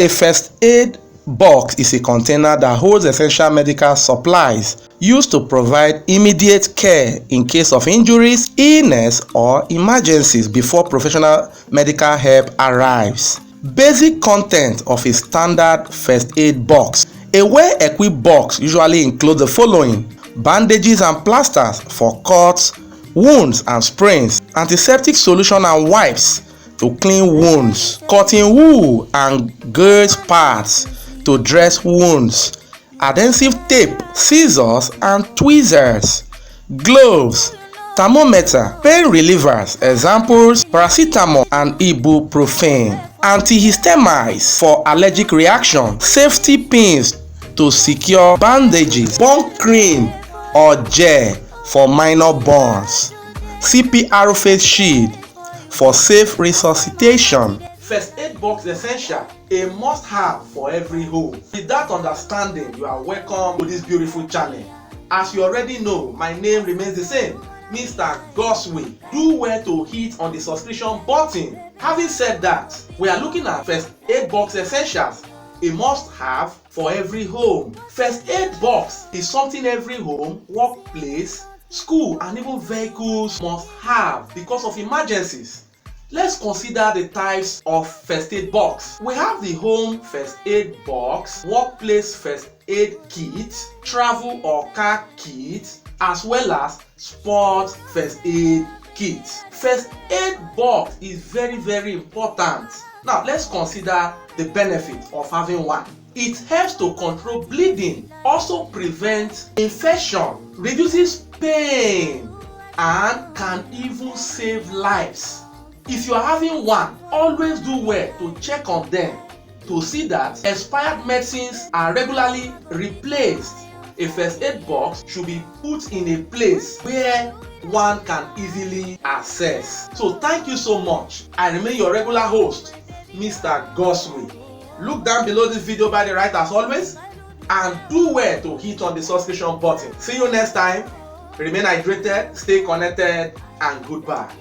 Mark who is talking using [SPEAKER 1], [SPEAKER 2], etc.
[SPEAKER 1] A first aid box is a container that holds essential medical supplies used to provide immediate care in case of injuries, illness, or emergencies before professional medical help arrives. Basic content of a standard first aid box. A well-equipped box usually includes the following: bandages and plasters for cuts, wounds and sprains, antiseptic solution and wipes to clean wounds, cotton wool and gauze pads to dress wounds, adhesive tape, scissors and tweezers, gloves, thermometer, pain relievers, examples paracetamol and ibuprofen, antihistamines for allergic reaction, safety pins to secure bandages, burn cream or gel for minor burns, CPR face shield for safe resuscitation. First aid box essential, a must-have for every home. With that understanding, you are welcome to this beautiful channel. As you already know, my name remains the same, Mr. Gosway. Do well to hit on the subscription button. Having said that, we are looking at first aid box essentials, a must-have for every home. First aid box is something every home, workplace, school and even vehicles must have because of emergencies. Let's consider the types of first aid box. We have the home first aid box, workplace first aid kit, travel or car kit, as well as sports first aid kit. First aid box is very important. Now let's consider the benefit of having one. It helps to control bleeding, also prevents infection, reduces pain, and can even save lives. If you are having one, always do well to check on them to see that expired medicines are regularly replaced. A first aid box should be put in a place where one can easily access. So thank you so much. I remain your regular host, Mr. Gosway. Look down below this video by the right as always, and do well to hit on the subscription button. See you next time. Remain hydrated, stay connected, and goodbye.